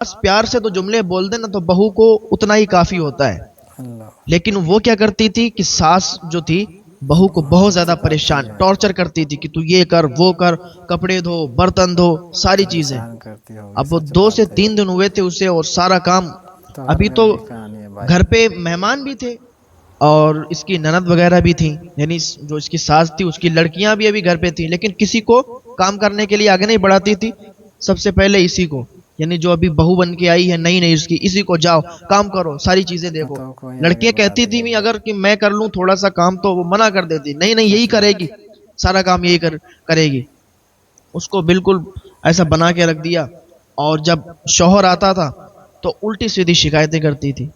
پیار سے تو جملے بول دیں نا تو بہو کو اتنا ہی کافی ہوتا ہے، لیکن وہ کیا کرتی تھی کہ ساس جو تھی بہو کو بہت زیادہ پریشان ٹارچر کرتی تھی کہ تو یہ کر وہ کر، کپڑے دھو، برتن دھو، ساری چیزیں۔ اب وہ 2 سے 3 دن ہوئے تھے اسے اور سارا کام، ابھی تو گھر پہ مہمان بھی تھے اور اس کی نند وغیرہ بھی تھیں، یعنی جو اس کی ساس تھی اس کی لڑکیاں بھی ابھی گھر پہ تھیں، لیکن کسی کو کام کرنے کے لیے آگے نہیں بڑھاتی تھی، سب سے پہلے اسی کو، یعنی جو ابھی بہو بن کے آئی ہے نئی نئی اس کی، اسی کو جاؤ کام کرو، ساری چیزیں دیکھو۔ لڑکیاں کہتی تھی بھی اگر کہ میں کر لوں تھوڑا سا کام تو وہ منع کر دیتی، نہیں نہیں یہی کرے گی، سارا کام یہی کرے گی۔ اس کو بالکل ایسا بنا کے رکھ دیا، اور جب شوہر آتا تھا تو الٹی سیدھی شکایتیں کرتی تھی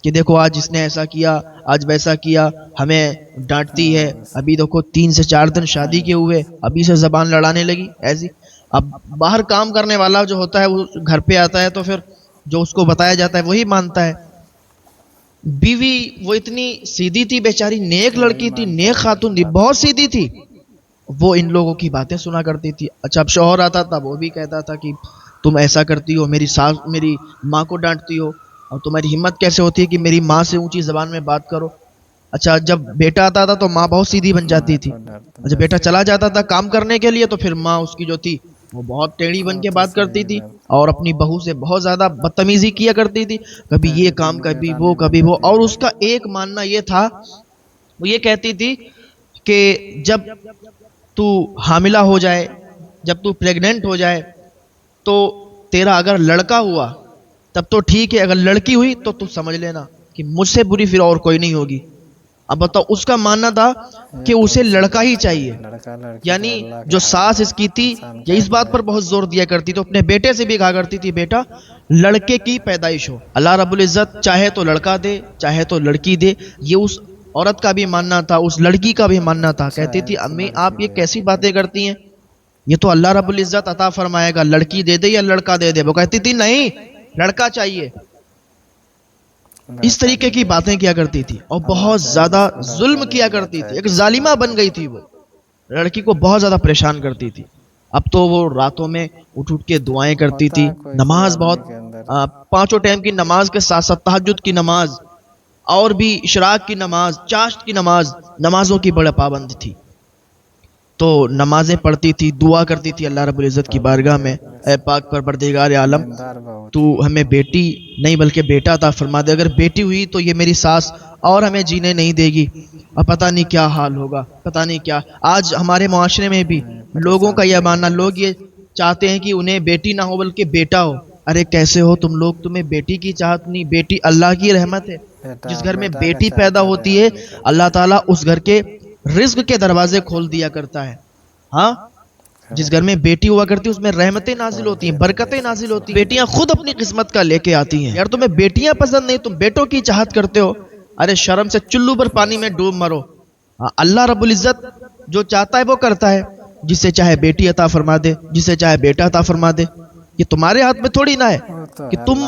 کہ دیکھو آج اس نے ایسا کیا، آج ویسا کیا، ہمیں ڈانٹتی ہے، ابھی دیکھو 3 سے 4 دن شادی کے ہوئے ابھی سے زبان لڑانے لگی ایسی۔ اب باہر کام کرنے والا جو ہوتا ہے وہ گھر پہ آتا ہے تو پھر جو اس کو بتایا جاتا ہے وہی مانتا ہے۔ بیوی وہ اتنی سیدھی تھی بیچاری، نیک لڑکی تھی، نیک خاتون تھی، بہت سیدھی تھی، وہ ان لوگوں کی باتیں سنا کرتی تھی۔ اچھا اب شوہر آتا تھا وہ بھی کہتا تھا کہ تم ایسا کرتی ہو، میری ماں کو ڈانٹتی ہو، اور تمہاری ہمت کیسے ہوتی ہے کہ میری ماں سے اونچی زبان میں بات کرو۔ اچھا جب بیٹا آتا تھا تو ماں بہت سیدھی بن جاتی تھی، جب بیٹا چلا جاتا تھا کام کرنے کے لیے تو پھر ماں اس کی جو تھی وہ بہت ٹیڑھی بن کے بات کرتی تھی اور اپنی بہو سے بہت زیادہ بدتمیزی کیا کرتی تھی، کبھی یہ کام کبھی وہ۔ اور اس کا ایک ماننا یہ تھا، وہ یہ کہتی تھی کہ جب تو حاملہ ہو جائے، جب تو پریگننٹ ہو جائے تو تیرا اگر لڑکا ہوا تب تو ٹھیک ہے، اگر لڑکی ہوئی تو تو سمجھ لینا کہ مجھ سے بری پھر اور کوئی نہیں ہوگی۔ اب بتاؤ اس کا ماننا تھا کہ اسے لڑکا ہی چاہیے، یعنی جو ساس اس کی تھی یہ اس بات پر بہت زور دیا کرتی تو اپنے بیٹے سے بھی کہا کرتی تھی بیٹا لڑکے کی پیدائش ہو، اللہ رب العزت چاہے تو لڑکا دے چاہے تو لڑکی دے، یہ اس عورت کا بھی ماننا تھا، اس لڑکی کا بھی ماننا تھا۔ کہتی تھی امی آپ یہ کیسی باتیں کرتی ہیں، یہ تو اللہ رب العزت عطا فرمائے گا، لڑکی دے دے یا لڑکا دے دے۔ وہ کہتی تھی نہیں لڑکا چاہیے، اس طریقے کی باتیں کیا کرتی تھی اور بہت زیادہ ظلم کیا کرتی تھی، ایک ظالمہ بن گئی تھی وہ، لڑکی کو بہت زیادہ پریشان کرتی تھی۔ اب تو وہ راتوں میں اٹھ کے دعائیں کرتی تھی، نماز بہت 5 ٹائم کی نماز کے ساتھ ساتھ تہجد کی نماز اور بھی اشراق کی نماز، چاشت کی نماز، نمازوں کی بڑا پابند تھی۔ تو نمازیں پڑھتی تھی، دعا کرتی تھی اللہ رب العزت کی بارگاہ میں، اے پاک پروردگار عالم تو ہمیں بیٹی نہیں بلکہ بیٹا عطا فرما دے، اگر بیٹی ہوئی تو یہ میری ساس اور ہمیں جینے نہیں دے گی، اور پتہ نہیں کیا حال ہوگا، پتہ نہیں کیا۔ آج ہمارے معاشرے میں بھی لوگوں کا یہ ماننا، لوگ یہ چاہتے ہیں کہ انہیں بیٹی نہ ہو بلکہ بیٹا ہو۔ ارے کیسے ہو تم لوگ، تمہیں بیٹی کی چاہت نہیں، بیٹی اللہ کی رحمت ہے۔ جس گھر میں بیٹی پیدا ہوتی ہے اللہ تعالیٰ اس گھر کے رزق کے دروازے کھول دیا کرتا ہے۔ ہاں جس گھر میں بیٹی ہوا کرتی ہے اس میں رحمتیں نازل ہوتی ہیں، برکتیں نازل ہوتی ہیں، بیٹیاں خود اپنی قسمت کا لے کے آتی ہیں۔ یار تمہیں بیٹیاں پسند نہیں، تم بیٹوں کی چاہت کرتے ہو، ارے شرم سے چلو پر پانی میں ڈوب مرو۔ اللہ رب العزت جو چاہتا ہے وہ کرتا ہے، جسے چاہے بیٹی عطا فرما دے، جسے چاہے بیٹا عطا فرما دے، یہ تمہارے ہاتھ میں تھوڑی نہ ہے کہ تم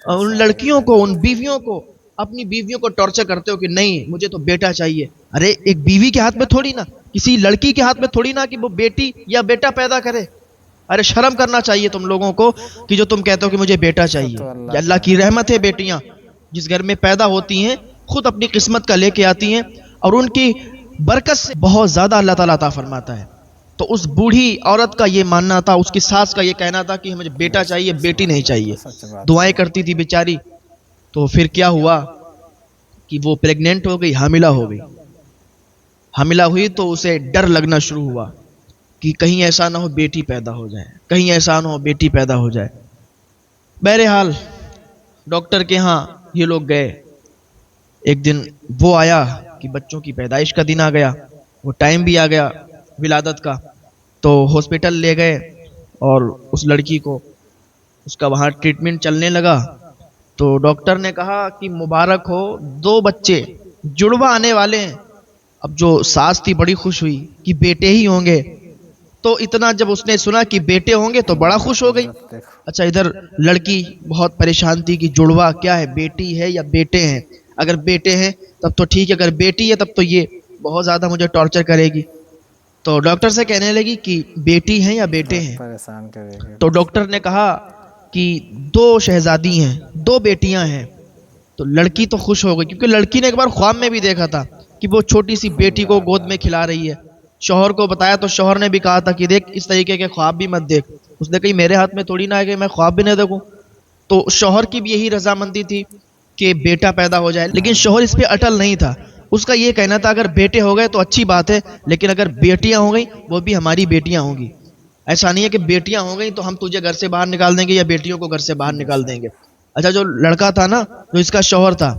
ان لڑکیوں کو، ان بیویوں کو، اپنی بیویوں کو ٹارچر کرتے ہو کہ نہیں مجھے تو بیٹا چاہیے۔ ارے ایک بیوی کے ہاتھ میں تھوڑی نہ، کسی لڑکی کے ہاتھ میں تھوڑی نہ کہ وہ بیٹی یا بیٹا پیدا کرے۔ ارے شرم کرنا چاہیے تم لوگوں کو کہ جو تم کہتے ہو کہ مجھے بیٹا چاہیے۔ یہ اللہ کی رحمت ہے، بیٹیاں جس گھر میں پیدا ہوتی ہیں خود اپنی قسمت کا لے کے آتی ہیں اور ان کی برکت سے بہت زیادہ اللہ تعالیٰ عطا فرماتا ہے۔ تو اس بوڑھی عورت کا یہ ماننا تھا، اس کی ساس کا یہ کہنا تھا کہ مجھے بیٹا چاہیے بیٹی نہیں چاہیے، دعائیں کرتی تھی بیچاری۔ تو پھر کیا ہوا کہ وہ پریگننٹ ہو گئی، حاملہ ہو گئی۔ حاملہ ہوئی تو اسے ڈر لگنا شروع ہوا کہ کہیں ایسا نہ ہو بیٹی پیدا ہو جائے، کہیں ایسا نہ ہو بیٹی پیدا ہو جائے۔ بہرحال ڈاکٹر کے ہاں یہ لوگ گئے، ایک دن وہ آیا کہ بچوں کی پیدائش کا دن آ گیا، وہ ٹائم بھی آ گیا ولادت کا، تو ہاسپٹل لے گئے اور اس لڑکی کو، اس کا وہاں ٹریٹمنٹ چلنے لگا۔ تو ڈاکٹر نے کہا کہ مبارک ہو 2 بچے جڑواں آنے والے ہیں۔ اب جو ساس تھی بڑی خوش ہوئی کہ بیٹے ہی ہوں گے، تو اتنا جب اس نے سنا کہ بیٹے ہوں گے تو بڑا خوش ہو گئی۔ اچھا ادھر لڑکی بہت پریشان تھی کہ جڑواں کیا ہے، بیٹی ہے یا بیٹے ہیں، اگر بیٹے ہیں تب تو ٹھیک ہے، اگر بیٹی ہے تب تو یہ بہت زیادہ مجھے ٹارچر کرے گی۔ تو ڈاکٹر سے کہنے لگی کہ بیٹی ہیں یا بیٹے ہیں، تو ڈاکٹر نے کہا کہ 2 شہزادی ہیں، 2 بیٹیاں ہیں. تو لڑکی تو خوش ہو گئی کیونکہ لڑکی نے ایک بار خواب میں بھی دیکھا تھا کہ وہ چھوٹی سی بیٹی کو گود میں کھلا رہی ہے. شوہر کو بتایا تو شوہر نے بھی کہا تھا کہ دیکھ اس طریقے کے خواب بھی مت دیکھ. اس نے کہی میرے ہاتھ میں تھوڑی نہ ہے کہ میں خواب بھی نہ دیکھوں. تو شوہر کی بھی یہی رضامندی تھی کہ بیٹا پیدا ہو جائے، لیکن شوہر اس پہ اٹل نہیں تھا. اس کا یہ کہنا تھا اگر بیٹے ہو گئے تو اچھی بات ہے، لیکن اگر بیٹیاں ہو گئیں وہ بھی ہماری بیٹیاں ہوں گی. ایسا نہیں ہے کہ بیٹیاں ہو گئیں تو ہم تجھے گھر سے باہر نکال دیں گے یا بیٹیوں کو گھر سے باہر نکال دیں گے. اچھا جو لڑکا تھا نا، جو اس کا شوہر تھا،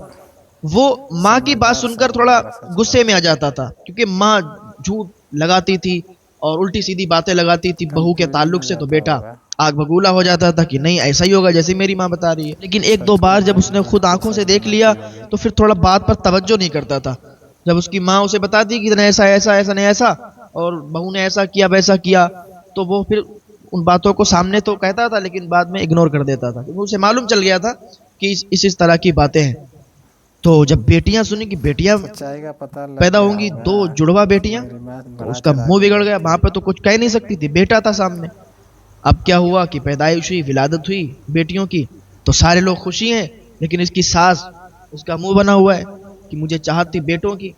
وہ ماں کی بات سن کر تھوڑا غصے میں آ جاتا تھا کیونکہ ماں جھوٹ لگاتی تھی اور الٹی سیدھی باتیں لگاتی تھی بہو کے تعلق سے. تو بیٹا آگ بگولا ہو جاتا تھا کہ نہیں ایسا ہی ہوگا جیسے میری ماں بتا رہی ہے. لیکن 1-2 بار جب اس نے خود آنکھوں سے دیکھ لیا تو پھر تھوڑا بات پر توجہ نہیں کرتا تھا. جب اس کی ماں اسے بتاتی کہ ایسا ایسا ایسا نہیں ایسا اور بہو نے ایسا کیا ویسا کیا، تو وہ پھر ان باتوں کو سامنے تو کہتا تھا لیکن بعد میں اگنور کر دیتا تھا کیونکہ اسے معلوم چل گیا تھا کہ اس طرح کی باتیں ہیں. تو جب بیٹیاں سنی کہ بیٹیاں پیدا ہوں گی 2 جڑوا بیٹیاں، تو اس کا منہ بگڑ گیا. وہاں پہ تو کچھ کہہ نہیں سکتی تھی، بیٹا تھا سامنے. اب کیا ہوا کہ پیدائش ہوئی، ولادت ہوئی بیٹیوں کی، تو سارے لوگ خوشی ہیں، لیکن اس کی ساس اس کا منہ بنا ہوا ہے کہ مجھے چاہت تھی بیٹوں کی.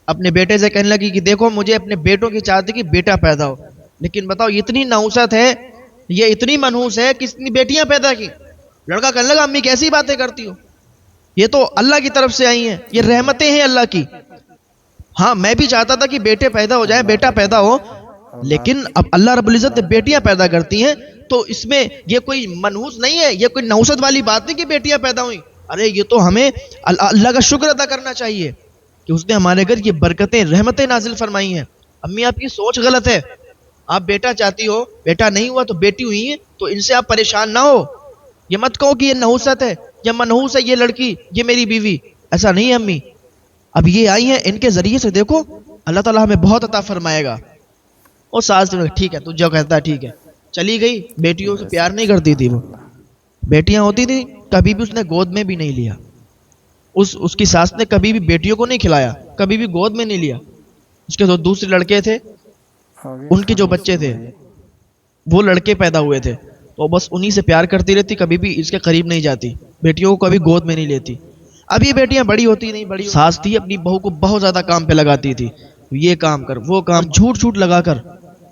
اپنے بیٹے سے کہنے لگی کہ دیکھو مجھے اپنے بیٹوں کی چاہت تھی کہ بیٹا پیدا ہو، لیکن بتاؤ اتنی نحوست ہے، یہ اتنی منحوس ہے کہ اتنی بیٹیاں پیدا کی. لڑکا کہنے لگا امی کیسی باتیں کرتی ہو، یہ تو اللہ کی طرف سے آئی ہیں، یہ رحمتیں ہیں اللہ کی. ہاں میں بھی چاہتا تھا کہ بیٹے پیدا ہو جائیں، بیٹا پیدا ہو، لیکن اب اللہ رب العزت نے بیٹیاں پیدا کرتی ہیں تو اس میں یہ کوئی منحوس نہیں ہے، یہ کوئی نحوست والی بات نہیں کہ بیٹیاں پیدا ہوئیں. ارے یہ تو ہمیں اللہ کا شکر ادا کرنا چاہیے کہ اس نے ہمارے گھر یہ برکتیں رحمتیں نازل فرمائی ہیں. امی آپ کی سوچ غلط ہے، آپ بیٹا چاہتی ہو، بیٹا نہیں ہوا تو بیٹی ہوئی ہے تو ان سے آپ پریشان نہ ہو. یہ مت کہو کہ یہ نحوست ہے یا منحوس ہے یہ لڑکی، یہ میری بیوی. ایسا نہیں ہے امی، اب یہ آئی ہیں ان کے ذریعے سے دیکھو اللہ تعالیٰ ہمیں بہت عطا فرمائے گا. اور ساس نے ٹھیک ہے تو جو کہتا ہے ٹھیک ہے، چلی گئی. بیٹیوں سے پیار نہیں کرتی تھی وہ، بیٹیاں ہوتی تھی کبھی بھی اس نے گود میں بھی نہیں لیا. اس کی ساس نے کبھی بھی بیٹیوں کو نہیں کھلایا، کبھی بھی گود میں نہیں لیا. اس کے جو دوسرے لڑکے تھے ان کے جو بچے تھے وہ لڑکے پیدا ہوئے تھے تو بس انہی سے پیار کرتی رہتی، کبھی بھی اس کے قریب نہیں جاتی، بیٹیوں کو کبھی گود میں نہیں لیتی. اب یہ بیٹیاں بڑی ہوتی نہیں، بڑی ساس تھی اپنی بہو کو بہت زیادہ کام پہ لگاتی تھی، یہ کام کر وہ کام، جھوٹ لگا کر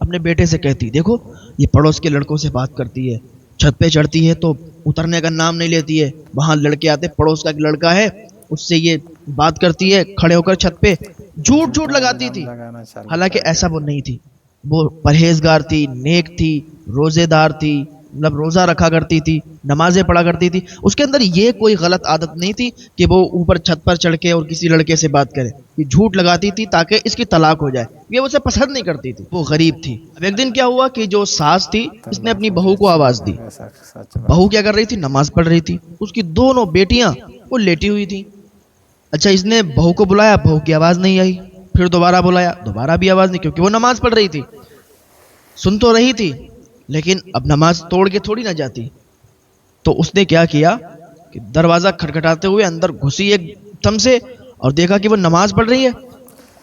اپنے بیٹے سے کہتی دیکھو یہ پڑوس کے لڑکوں سے بات کرتی ہے، چھت پہ چڑھتی ہے تو اترنے کا نام نہیں لیتی ہے، وہاں لڑکے آتے پڑوس کا ایک لڑکا ہے اس سے یہ بات کرتی ہے کھڑے ہو کر چھت پہ، جھوٹ لگاتی تھی. حالانکہ ایسا وہ نہیں تھی، وہ پرہیزگار تھی، نیک تھی، روزے دار تھی، مطلب روزہ رکھا کرتی تھی، نمازیں پڑھا کرتی تھی. اس کے اندر یہ کوئی غلط عادت نہیں تھی کہ وہ اوپر چھت پر چڑھ کے اور کسی لڑکے سے بات کرے. یہ جھوٹ لگاتی تھی تاکہ اس کی طلاق ہو جائے، یہ اسے پسند نہیں کرتی تھی، وہ غریب تھی. اب ایک دن کیا ہوا کہ جو ساس تھی اس نے اپنی بہو کو آواز دی. بہو کیا کر رہی تھی؟ نماز پڑھ رہی تھی. اس کی دونوں بیٹیاں وہ لیٹی ہوئی تھی. اچھا اس نے بہو کو بلایا، بہو کی آواز نہیں آئی. پھر دوبارہ بلایا، دوبارہ بھی آواز نہیں، کیونکہ وہ نماز پڑھ رہی تھی. سن تو رہی تھی لیکن اب نماز توڑ کے تھوڑی نہ جاتی. تو اس نے کیا کیا کہ دروازہ کھٹکھٹاتے ہوئے اندر گھسی ایک دم سے اور دیکھا کہ وہ نماز پڑھ رہی ہے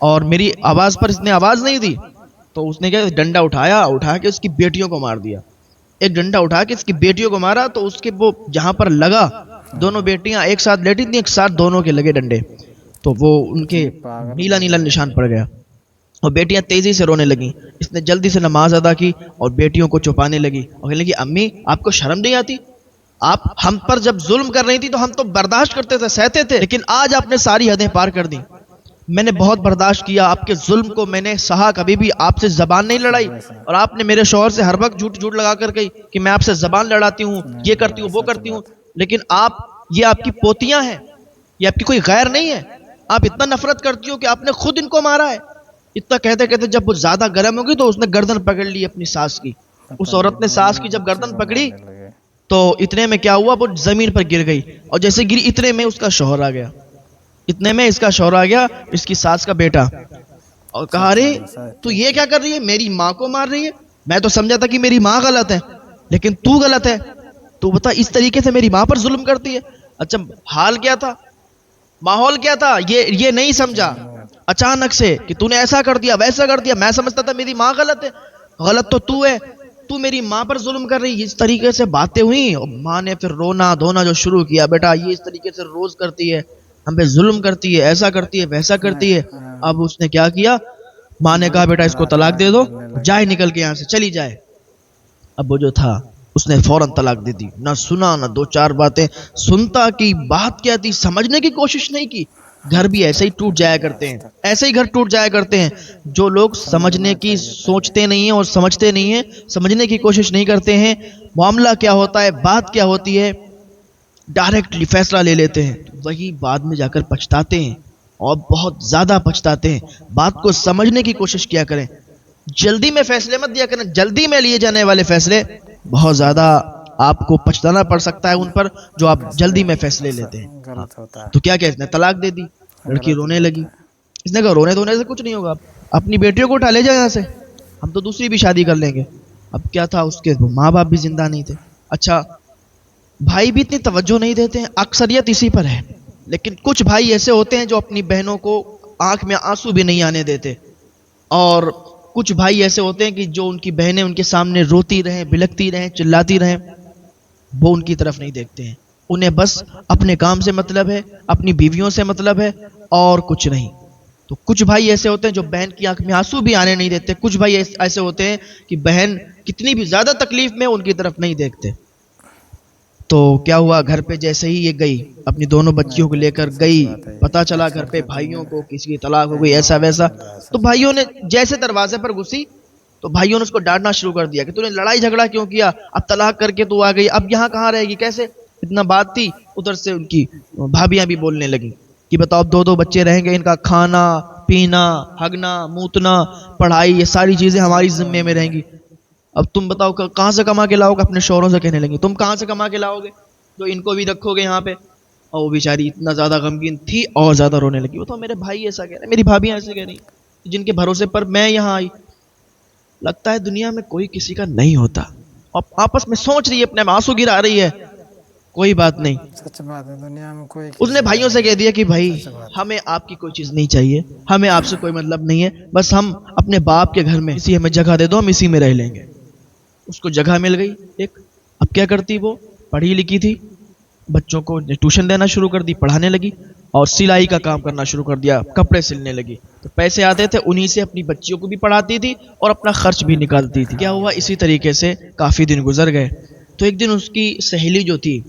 اور میری آواز پر اس نے آواز نہیں دی. تو اس نے کیا ڈنڈا اٹھا کے اس کی بیٹیوں کو مار دیا. ایک ڈنڈا اٹھا کے اس کی بیٹیوں کو مارا تو اس کے وہ جہاں پر لگا، دونوں بیٹیاں ایک ساتھ لیٹی تھیں، ایک ساتھ دونوں کے لگے ڈنڈے، تو وہ ان کے نیلا نیلا نشان پڑ گیا اور بیٹیاں تیزی سے رونے لگیں. اس نے جلدی سے نماز ادا کی اور بیٹیوں کو چھپانے لگی اور کہنے لگی امی آپ کو شرم نہیں آتی؟ آپ ہم پر جب ظلم کر رہی تھی تو ہم تو برداشت کرتے تھے، سہتے تھے، لیکن آج آپ نے ساری حدیں پار کر دی. میں نے بہت برداشت کیا آپ کے ظلم کو، میں نے سہا، کبھی بھی آپ سے زبان نہیں لڑائی. اور آپ نے میرے شوہر سے ہر وقت جھوٹ لگا کر گئی کہ میں آپ سے زبان لڑاتی ہوں، یہ کرتی ہوں وہ کرتی ہوں. لیکن یہ آپ کی پوتیاں ہیں، یہ آپ کی کوئی غیر نہیں ہے. آپ اتنا نفرت کرتی ہو کہ آپ نے خود ان کو مارا ہے. اتنا کہتے کہتے جب وہ زیادہ گرم ہوگی تو اس نے گردن پکڑ لی اپنی ساس کی. اس عورت نے ساس کی جب گردن پکڑی تو اتنے میں کیا ہوا، وہ زمین پر گر گئی اور جیسے گری اتنے میں اس کا شوہر آ گیا. اتنے میں اس کا شوہر آ گیا، اس کی ساس کا بیٹا، اور کہا ارے تو یہ کیا کر رہی ہے، میری ماں کو مار رہی ہے. میں تو سمجھا تھا کہ میری ماں غلط ہے لیکن تو غلط ہے، تو بتا اس طریقے سے میری ماں پر ظلم کرتی ہے. اچھا حال کیا تھا، ماحول کیا تھا، یہ نہیں سمجھا اچانک سے کہ تو نے ایسا کر دیا ویسا کر دیا. میں سمجھتا تھا میری ماں غلط ہے، غلط تو ہے. تو میری ماں پر ظلم کر رہی. اس طریقے سے باتیں ہوئی اور ماں نے پھر رونا دھونا جو شروع کیا, بیٹا یہ اس طریقے سے روز کرتی ہے, ہم پہ ظلم کرتی ہے, ایسا کرتی ہے ویسا کرتی ہے. اب اس نے کیا کیا, ماں نے کہا بیٹا اس کو طلاق دے دو, جائے نکل کے یہاں سے, چلی جائے. اب وہ جو تھا اس نے فوراً طلاق دے دی, نہ سنا نہ دو چار باتیں سنتا کہ بات کیا تھی, سمجھنے کی کوشش نہیں کی. گھر بھی ایسے ہی ٹوٹ جایا کرتے ہیں, ایسے ہی گھر ٹوٹ جایا کرتے ہیں. جو لوگ سمجھنے کی سوچتے نہیں ہیں اور سمجھتے نہیں ہیں, سمجھنے کی کوشش نہیں کرتے ہیں, معاملہ کیا ہوتا ہے, بات کیا ہوتی ہے, ڈائریکٹلی فیصلہ لے لیتے ہیں, وہی بعد میں جا کر پچھتاتے ہیں اور بہت زیادہ پچھتاتے ہیں. بات کو سمجھنے کی کوشش کیا کریں, جلدی میں فیصلے مت دیا کریں. جلدی میں لیے جانے والے فیصلے بہت زیادہ آپ کو پچھتانا پڑ سکتا ہے ان پر جو آپ جلدی میں فیصلے لیتے ہیں. تو کیا کہ اس نے طلاق دے دی, لڑکی رونے لگی. اس نے کہا رونے دھونے سے کچھ نہیں ہوگا, اپنی بیٹیوں کو اٹھا لے جائے یہاں سے, ہم تو دوسری بھی شادی کر لیں گے. اب کیا تھا, اس کے ماں باپ بھی زندہ نہیں تھے. اچھا بھائی بھی اتنی توجہ نہیں دیتے ہیں, اکثریت اسی پر ہے. لیکن کچھ بھائی ایسے ہوتے ہیں جو اپنی بہنوں کو آنکھ میں آنسو بھی نہیں آنے دیتے, اور کچھ بھائی ایسے ہوتے ہیں کہ جو ان کی بہنیں ان کے سامنے روتی رہیں, بلکتی رہیں, چلاتی رہیں, وہ ان کی طرف نہیں دیکھتے ہیں. انہیں بس اپنے کام سے مطلب ہے, اپنی بیویوں سے مطلب ہے, اور کچھ نہیں. تو کچھ بھائی ایسے ہوتے ہیں جو بہن کی آنکھ میں آنسو بھی آنے نہیں دیتے. کچھ بھائی ایسے ہوتے ہیں کہ بہن کتنی بھی زیادہ تکلیف میں ان کی طرف نہیں دیکھتے. تو کیا ہوا, گھر پہ جیسے ہی یہ گئی اپنی دونوں بچیوں کو لے کر گئی, پتا چلا گھر پہ بھائیوں کو کسی کی طلاق ہو گئی, ایسا ویسا. تو بھائیوں نے جیسے دروازے پر گھسی تو بھائیوں نے اس کو ڈانٹنا شروع کر دیا کہ تو نے لڑائی جھگڑا کیوں کیا, اب طلاق کر کے تو آ گئی, اب یہاں کہاں رہے گی, کیسے. اتنا بات تھی. ادھر سے ان کی بھابیاں بھی بولنے لگی کہ بتاؤ اب دو بچے رہیں گے, ان کا کھانا پینا, ہگنا موتنا, پڑھائی, یہ ساری چیزیں ہماری ذمے میں رہیں گی. اب تم بتاؤ کہاں سے کما کے لاؤ گے. اپنے شوہروں سے کہنے لگی تم کہاں سے کما کے لاؤ گے جو ان کو بھی رکھو گے یہاں پہ. اور وہ بیچاری اتنا زیادہ غمگین تھی اور زیادہ رونے لگی. وہ تو میرے بھائی ایسا کہہ رہے, میری بھابیاں ایسے کہہ رہی, جن کے بھروسے پر میں یہاں آئی. لگتا ہے دنیا میں کوئی کسی کا نہیں ہوتا, اور آپس میں سوچ رہی ہے, اپنے آنسو گرا رہی ہے. کوئی بات نہیں, سچ بات ہے, دنیا میں کوئی اس نے بھائیوں سے کہہ دیا کہ بھائی ہمیں آپ کی کوئی چیز نہیں چاہیے, ہمیں آپ سے کوئی مطلب نہیں ہے, بس ہم اپنے باپ کے گھر میں اسی ہمیں جگہ دے دو, ہم اسی میں رہ لیں گے. اس کو جگہ مل گئی ایک. اب کیا کرتی, وہ پڑھی لکھی تھی, بچوں کو ٹیوشن دینا شروع کر دی, پڑھانے لگی, اور سلائی کا کام کرنا شروع کر دیا, کپڑے سلنے لگی. تو پیسے آتے تھے, انہی سے اپنی بچیوں کو بھی پڑھاتی تھی اور اپنا خرچ بھی نکالتی تھی. کیا ہوا, اسی طریقے سے کافی دن گزر گئے. تو ایک دن اس کی سہیلی جو تھی,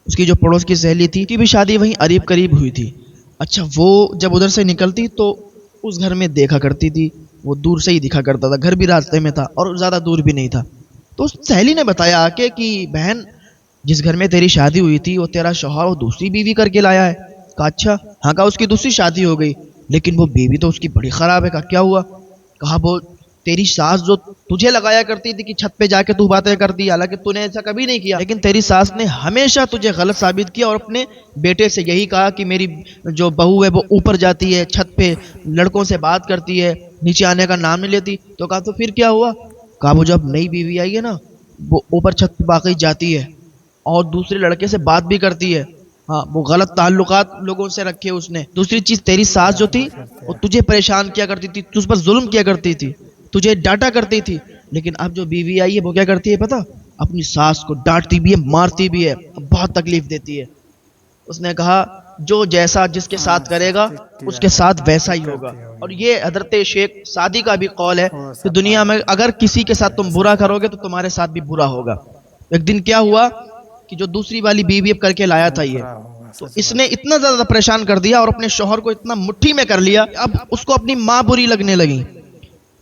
اس کی جو پڑوس کی سہیلی تھی, کی بھی شادی وہیں قریب قریب ہوئی تھی. اچھا وہ جب ادھر سے نکلتی تو اس گھر میں دیکھا کرتی تھی, وہ دور سے ہی دکھا کرتا تھا, گھر بھی راستے میں تھا اور زیادہ دور بھی نہیں تھا. تو اس سہیلی نے بتایا آ کے کہ بہن جس گھر میں تیری شادی ہوئی تھی وہ تیرا شوہر وہ دوسری بیوی کر کے لایا ہے. کہا اچھا, ہاں. کہا اس کی دوسری شادی ہو گئی, لیکن وہ بیوی تو اس کی بڑی خراب ہے. کہا کیا ہوا. کہا وہ تیری ساس جو تجھے لگایا کرتی تھی کہ چھت پہ جا کے تو باتیں کرتی, حالانکہ تو نے ایسا کبھی نہیں کیا, لیکن تیری ساس نے ہمیشہ تجھے غلط ثابت کیا اور اپنے بیٹے سے یہی کہا کہ میری جو بہو ہے وہ اوپر جاتی ہے, چھت پہ لڑکوں سے بات کرتی ہے, نیچے آنے کا نام نہیں لیتی. تو کہا تو پھر کیا ہوا. کہا وہ جب نئی بیوی آئی ہے نا, وہ اوپر چھت پہ باقی جاتی ہے اور دوسرے لڑکے سے بات بھی کرتی ہے. ہاں, وہ غلط تعلقات لوگوں سے رکھے اس نے. دوسری چیز, تیری ساس جو تھی وہ تجھے پریشان کیا کرتی تھی, تجھ پر ظلم کیا کرتی تھی, تجھے ڈانٹا کرتی تھی. لیکن اب جو بیوی آئی ہے وہ کیا کرتی ہے پتا, اپنی ساس کو ڈانٹتی بھی ہے, مارتی بھی ہے, بہت تکلیف دیتی ہے. اس نے کہا جو جیسا جس کے ساتھ کرے گا اس کے ساتھ ویسا ہی ہوگا. اور یہ حضرت شیخ سعدی کا بھی قول ہے کہ دنیا میں اگر کسی کے ساتھ تم برا کرو گے تو تمہارے ساتھ بھی برا ہوگا. ایک دن کیا ہوا کہ جو دوسری والی بیوی اب کر کے لایا تھا یہ, تو اس نے اتنا زیادہ پریشان کر دیا اور اپنے شوہر کو اتنا مٹھی میں کر لیا, اب اس کو اپنی ماں بری لگنے لگی.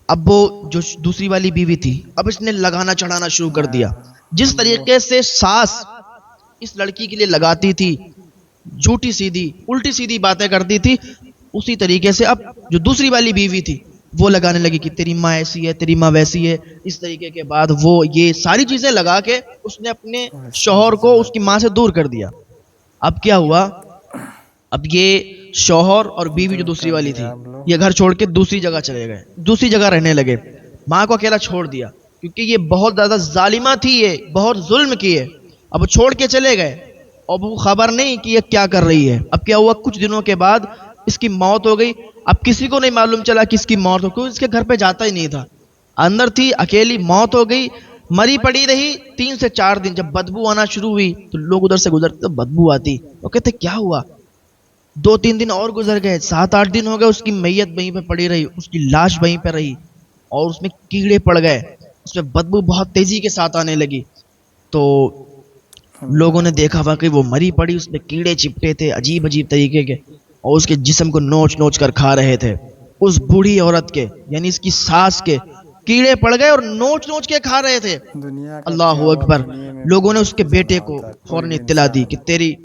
اب وہ جو دوسری والی بیوی تھی, اب اس نے لگانا چڑھانا شروع کر دیا. جس طریقے سے ساس اس لڑکی کے لیے لگاتی تھی, جھوٹی سیدھی الٹی سیدھی باتیں کرتی تھی, اسی طریقے سے اب جو دوسری والی بیوی تھی وہ لگانے لگی کہ تیری ماں ایسی ہے, تیری ماں ویسی ہے. اس طریقے کے بعد وہ یہ ساری چیزیں لگا کے اس نے اپنے شوہر کو اس کی ماں سے دور کر دیا. اب کیا ہوا, اب یہ شوہر اور بیوی جو دوسری والی تھی یہ گھر چھوڑ کے دوسری جگہ چلے گئے, دوسری جگہ رہنے لگے. ماں کو اکیلا چھوڑ دیا کیونکہ یہ بہت زیادہ ظالمہ تھی, یہ بہت ظلم کی ہے. اب وہ چھوڑ کے چلے گئے اور وہ خبر نہیں کہ یہ کیا کر رہی ہے. اب کیا ہوا, کچھ دنوں کے بعد اس کی موت ہو گئی. اب کسی کو نہیں معلوم چلا کہ اس کی موت ہو, کیوں اس کے گھر پہ جاتا ہی نہیں تھا, اندر تھی اکیلی, موت ہو گئی. مری پڑی رہی 3 سے 4 دن. جب بدبو آنا شروع ہوئی تو لوگ ادھر سے گزرتے تو بدبو آتی. وہ کہتے کیا ہوا؟ 2-3 دن اور گزر گئے, 7-8 دن ہو گئے, اس کی میت وہیں پہ پڑی رہی, اس کی لاش وہیں پہ رہی, اور اس میں کیڑے پڑ گئے, اس میں بدبو بہت تیزی کے ساتھ آنے لگی. تو لوگوں نے دیکھا واقعی وہ مری پڑی, اس میں کیڑے چپٹے تھے عجیب عجیب طریقے کے, اور اس کے جسم کو نوچ نوچ کر کھا رہے تھے. اس بوڑھی عورت کے یعنی اس کی ساس کے کیڑے پڑ گئے اور نوچ نوچ کے کھا رہے تھے. دنیا کا اللہ کیا ہوا اکبر. دنیا میں لوگوں نے بہت اس کے کچھ بیٹے ہونا کو ہوتا ہے. کوئی فوراً بھی اطلاع دی انسان کہ تیری